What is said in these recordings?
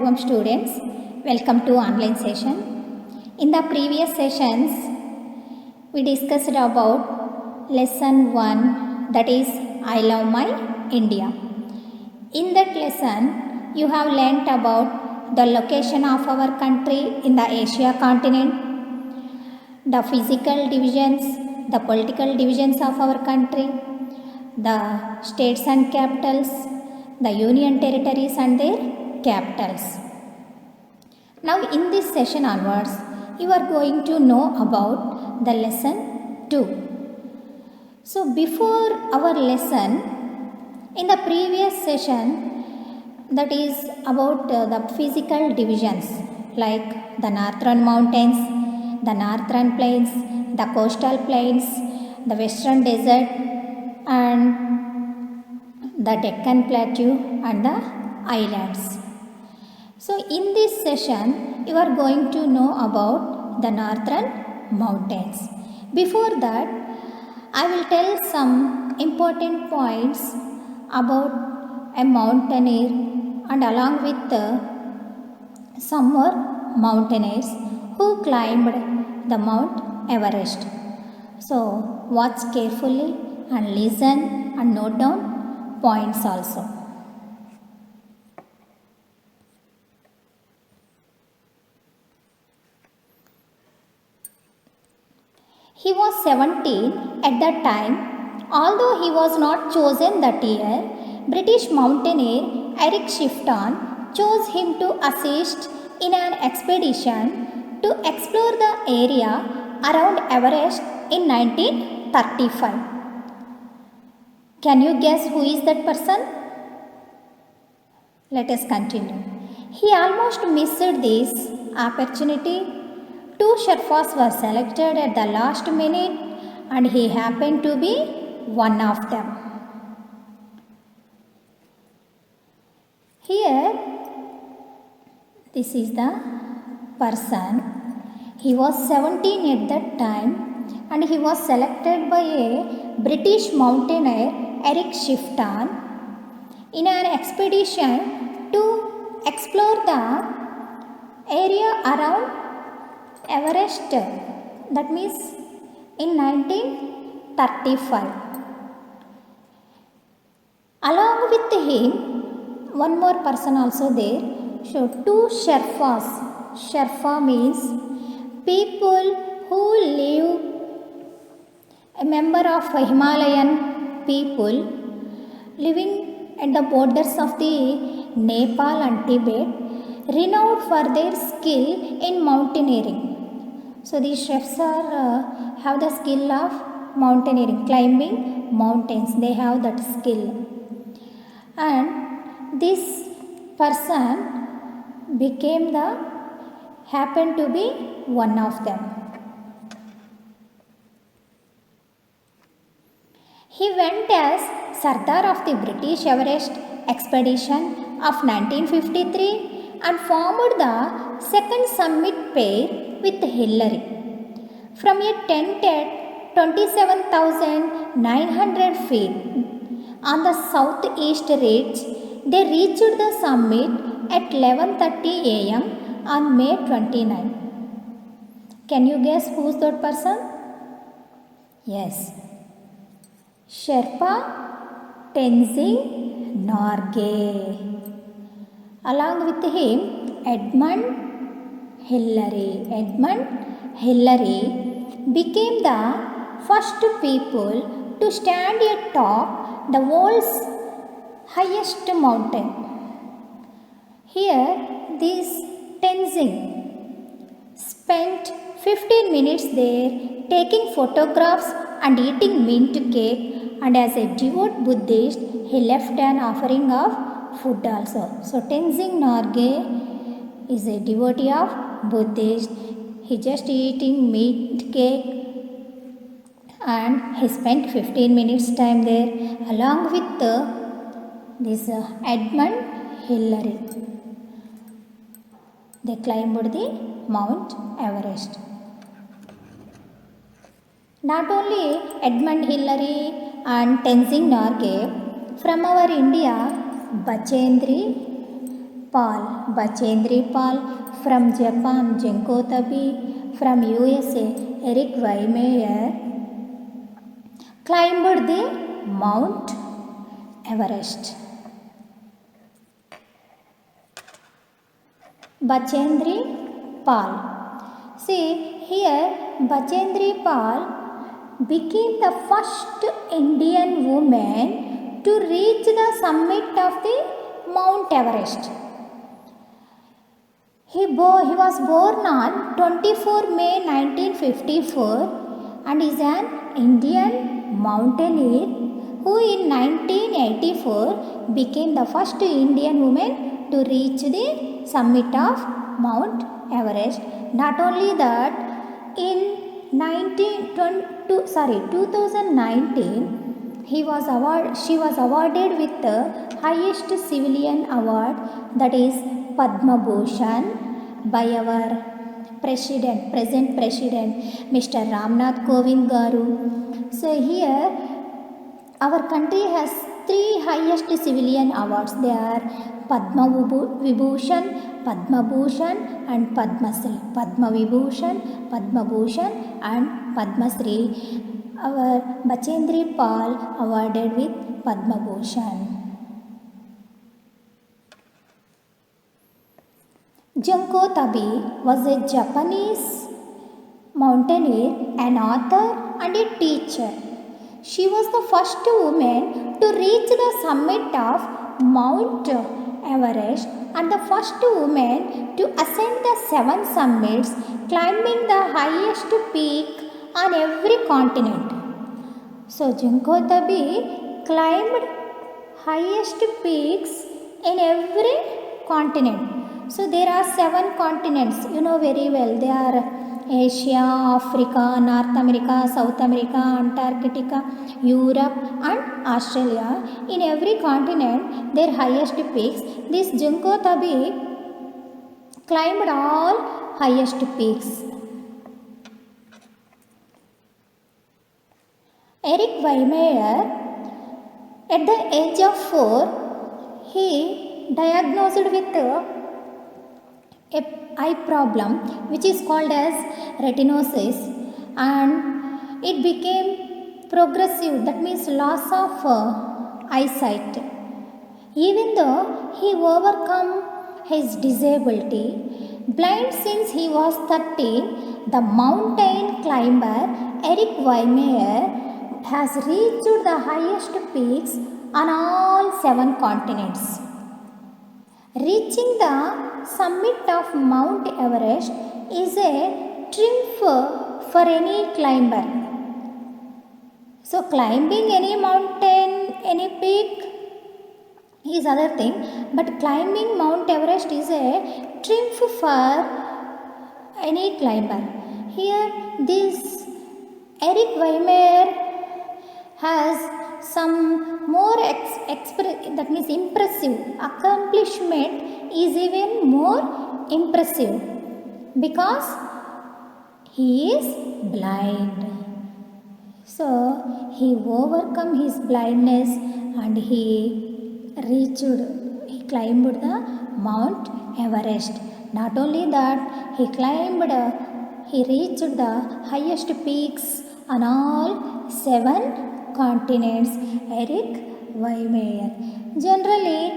everyone students, welcome to online session. In the previous sessions, we discussed about lesson 1, that is I love my India. In that lesson, you have learnt about the location of our country in the Asia continent, the physical divisions, the political divisions of our country, the states and capitals, the union territories and their capitals. Now in this session onwards, you are going to know about the lesson 2. So before our lesson, in the previous session, that is about the physical divisions like the northern mountains, the northern plains, the coastal plains, the western desert and the Deccan Plateau and the islands. So in this session, you are going to know about the northern mountains. Before that, I will tell some important points about a mountaineer and along with some more mountaineers who climbed the Mount Everest. So watch carefully and listen and note down points also. He was 17 at that time. Although he was not chosen that year, British mountaineer Eric Shifton chose him to assist in an expedition to explore the area around Everest in 1935. Can you guess who is that person? Let us continue. He almost missed this opportunity. 2 Sherpas were selected at the last minute and he happened to be one of them. Here, this is the person. He was 17 at that time and he was selected by a British mountaineer Eric Shifton in an expedition to explore the area around Everest, that means in 1935. Along with him, one more person also there. So 2 Sherpas. Sherpa means people who live, a member of Himalayan people living at the borders of the Nepal and Tibet, renowned for their skill in mountaineering. So these chefs have the skill of mountaineering, climbing mountains. They have that skill. And this person happened to be one of them. He went as Sardar of the British Everest expedition of 1953 and formed the second summit pair with Hillary. From a tent at 27,900 feet on the southeast ridge, they reached the summit at 11:30 a.m. on May 29. Can you guess who's that person? Yes. Sherpa Tenzing Norgay. Along with him, Edmund Hillary. Edmund Hillary became the first people to stand atop the world's highest mountain. Here, this Tenzing spent 15 minutes there taking photographs and eating mint cake, and as a devout Buddhist, he left an offering of food also. So Tenzing Norgay is a devotee of Buddhist. He just eating meat cake and he spent 15 minutes time there along with this Edmund Hillary. They climbed the Mount Everest. Not only Edmund Hillary and Tenzing Norgay, from our India, Bachendri Pal, Bachendri Pal, from Japan, Junko Tabi, from USA, Eric Weimeyer climbed the Mount Everest. Bachendri Pal. See here, Bachendri Pal became the first Indian woman to reach the summit of the Mount Everest. He was born on 24 May 1954 and is an Indian mountaineer who in 1984 became the first Indian woman to reach the summit of Mount Everest. Not only that, in 2019, she was awarded with the highest civilian award, that is Padma Bhushan, by our present president, Mr. Ramnath Kovind Garu. So here, our country has 3 highest civilian awards. They are Padma Vibhushan, Padma Bhushan and Padma Shri. Padma Vibhushan, Padma Bhushan and Padma Shri. Our Bachendri Pal awarded with Padma Bhushan. Junko Tabi was a Japanese mountaineer, an author and a teacher. She was the first woman to reach the summit of Mount Everest and the first woman to ascend the 7 summits, climbing the highest peak on every continent. So Junko Tabi climbed highest peaks in every continent. So there are 7 continents, you know very well. They are Asia, Africa, North America, South America, Antarctica, Europe and Australia. In every continent, their highest peaks. This Junko Tabi climbed all highest peaks. Eric Weimeyer, at the age of 4, he diagnosed with a eye problem which is called as retinosis, and it became progressive, that means loss of eyesight. Even though he overcome his disability, blind since he was 13, the mountain climber Eric Weimeyer has reached the highest peaks on all 7 continents. Reaching the summit of Mount Everest is a triumph for any climber. So climbing any mountain, any peak is other thing, but climbing Mount Everest is a triumph for any climber. Here this Eric Weimeyer has some more that means impressive accomplishment is even more impressive because he is blind. So he overcome his blindness and he climbed the Mount Everest. Not only that, he reached the highest peaks on all 7 continents. Eric Weimeyer. Generally,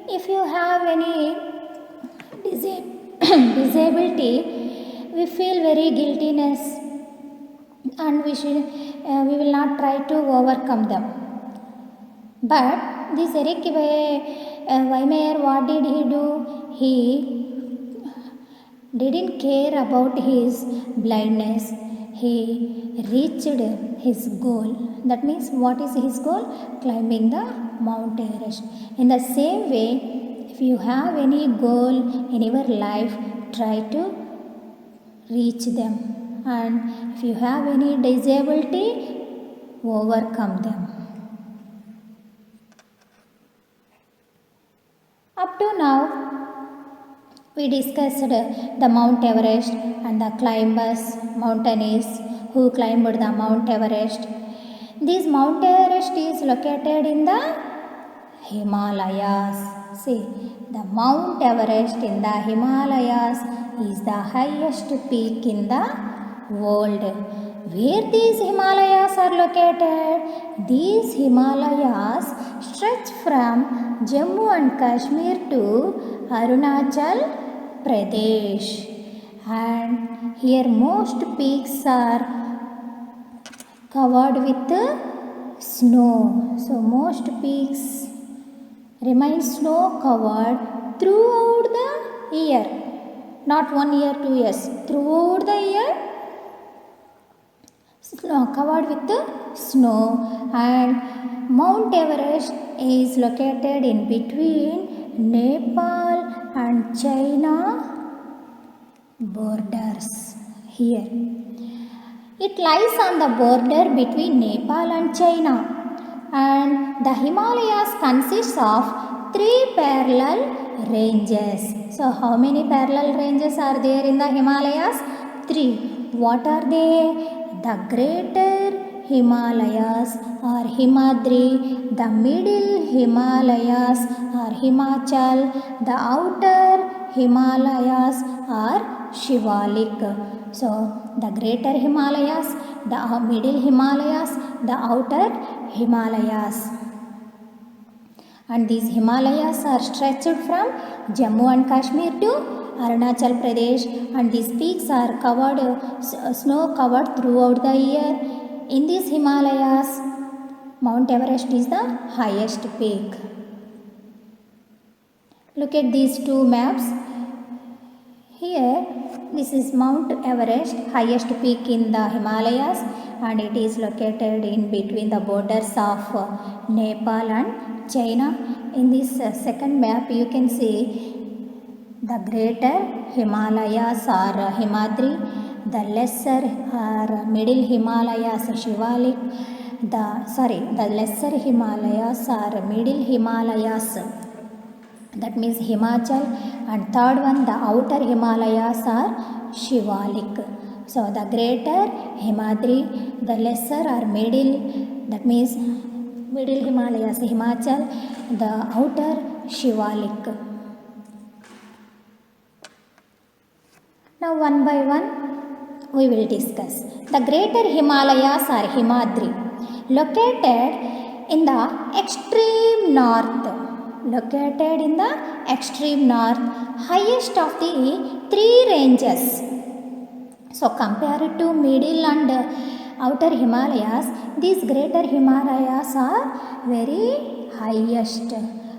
if you have any disability, we feel very guiltiness and we will not try to overcome them. But this Eric Weimeyer, what did he do? He didn't care about his blindness. He reached his goal. That means what is his goal? Climbing the Mount Everest. In the same way, if you have any goal in your life, try to reach them. And if you have any disability, overcome them. Up to now, we discussed the Mount Everest and the mountaineers who climbed the Mount Everest. This Mount Everest is located in the Himalayas. See, the Mount Everest in the Himalayas is the highest peak in the world. Where these Himalayas are located? These Himalayas stretch from Jammu and Kashmir to Arunachal Pradesh, and here most peaks are covered with snow. So most peaks remain snow covered throughout the year, not 1 year, 2 years, throughout the year covered with snow. And Mount Everest is located in between Nepal and China borders. Here it lies on the border between Nepal and China, and the Himalayas consists of 3 parallel ranges. So how many parallel ranges are there in the Himalayas? 3. What are they? The Greater Himalayas or Himadri, the Middle Himalayas or Himachal, the Outer Himalayas or Shivalik. So the Greater Himalayas, the Middle Himalayas, the Outer Himalayas. And these Himalayas are stretched from Jammu and Kashmir to Arunachal Pradesh, and these peaks are covered, snow covered throughout the year. In these Himalayas, Mount Everest is the highest peak. Look at these two maps. Here, this is Mount Everest, highest peak in the Himalayas, and it is located in between the borders of Nepal and China. In this second map, you can see the Greater Himalayas or Himadri, the Lesser or Middle Himalayas Shivalik, the Lesser Himalayas or Middle Himalayas, that means Himachal, and third one, the Outer Himalayas are Shivalik. So the Greater Himadri, the Lesser or Middle, that means Middle Himalayas Himachal, the Outer Shivalik. Now one by one we will discuss. The Greater Himalayas or Himadri, located in the extreme north, highest of the 3 ranges. So compared to Middle and Outer Himalayas, these Greater Himalayas are very highest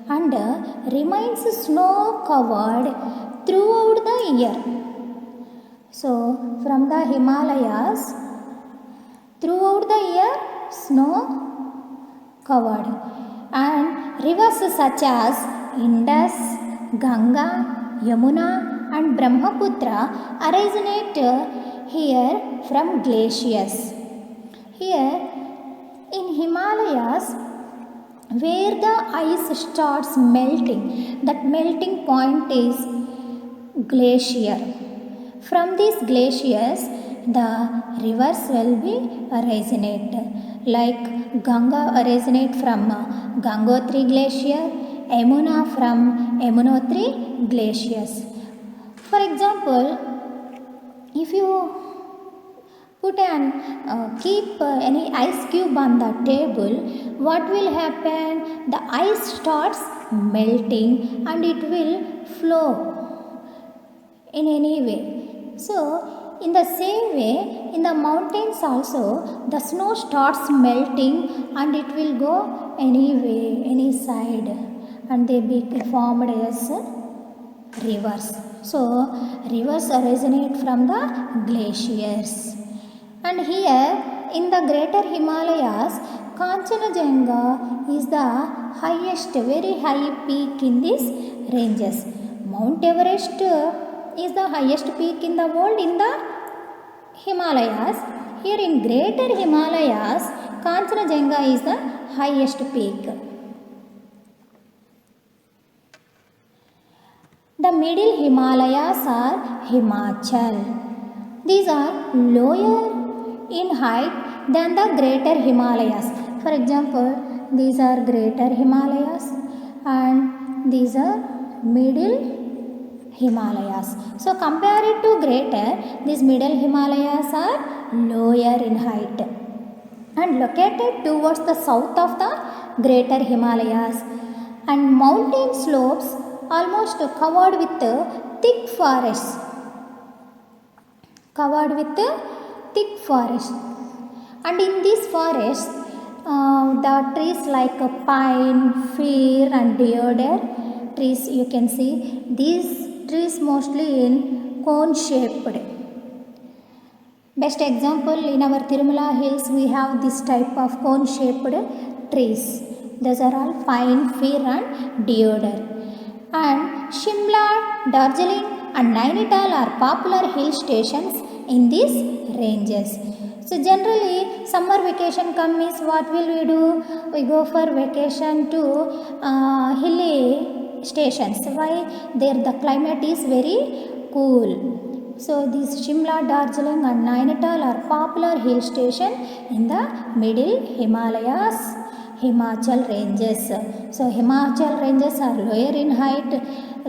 and remains snow covered throughout the year. So from the Himalayas, throughout the year snow covered, and rivers such as Indus, Ganga, Yamuna and Brahmaputra originate here from glaciers. Here in Himalayas, where the ice starts melting, that melting point is glacier. From these glaciers, the rivers will be originate. Like Ganga originate from Gangotri Glacier, Yamuna from Yamunotri Glaciers. For example, if you put and keep any ice cube on the table, what will happen? The ice starts melting and it will flow in any way. So in the same way, in the mountains also, the snow starts melting and it will go any way, any side, and they be formed as rivers. So rivers originate from the glaciers. And here in the Greater Himalayas, Kanchenjunga is the highest, very high peak in these ranges. Mount Everest is the highest peak in the world in the Himalayas. Here in Greater Himalayas, Kanchenjunga is the highest peak. The Middle Himalayas are Himachal. These are lower in height than the Greater Himalayas. For example, these are Greater Himalayas, and these are middle Himalayas. So compare it to greater, these middle Himalayas are lower in height and located towards the south of the greater Himalayas, and mountain slopes almost covered with thick forests. And in these forests, the trees like pine, fir and deodar trees, you can see these trees mostly in cone shaped. Best example, in our Tirumala hills we have this type of cone shaped trees. Those are all pine, fir and deodar. And Shimla, Darjeeling and Nainital are popular hill stations in these ranges. So generally summer vacation comes, what will we do? We go for vacation to hilly stations. Why? There the climate is very cool. So these Shimla, Darjeeling and Nainital are popular hill station in the middle Himalayas, Himachal ranges. So Himachal ranges are lower in height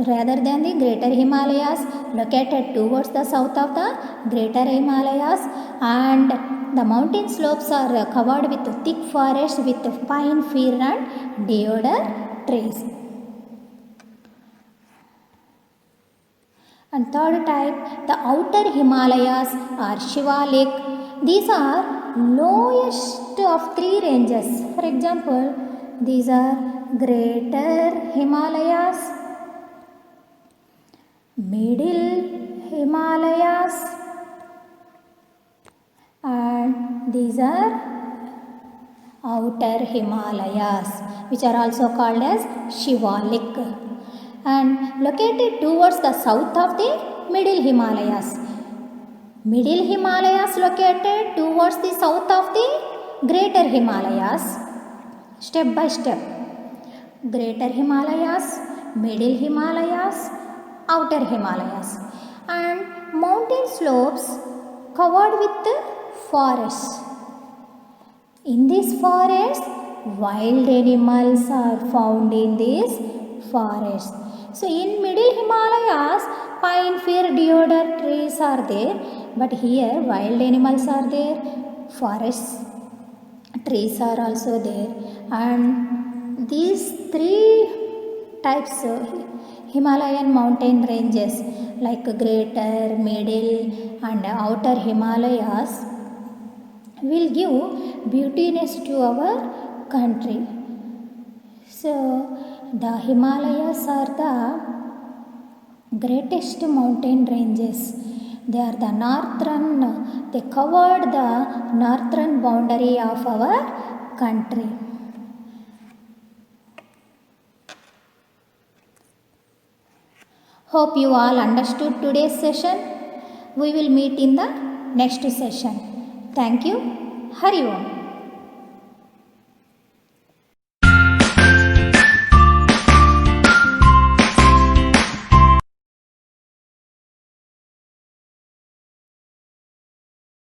rather than the greater Himalayas, located towards the south of the greater Himalayas, and the mountain slopes are covered with thick forest with pine, fir and deodar trees. And third type, the outer Himalayas are Shivalik. These are lowest of three ranges. For example, these are greater Himalayas, middle Himalayas, and these are outer Himalayas, which are also called as Shivalik, and located towards the south of the middle Himalayas. Middle Himalayas located towards the south of the greater Himalayas. Step by step. Greater Himalayas, middle Himalayas, outer Himalayas, and mountain slopes covered with forests. In these forests, wild animals are found in these forests. So in middle Himalayas, pine, fir, deodar trees are there, but here wild animals are there, forests, trees are also there, and these three types of Himalayan mountain ranges like greater, middle and outer Himalayas will give beautiness to our country. So the Himalayas are the greatest mountain ranges. They are the northern, they covered the northern boundary of our country. Hope you all understood today's session. We will meet in the next session. Thank you. Hari Om.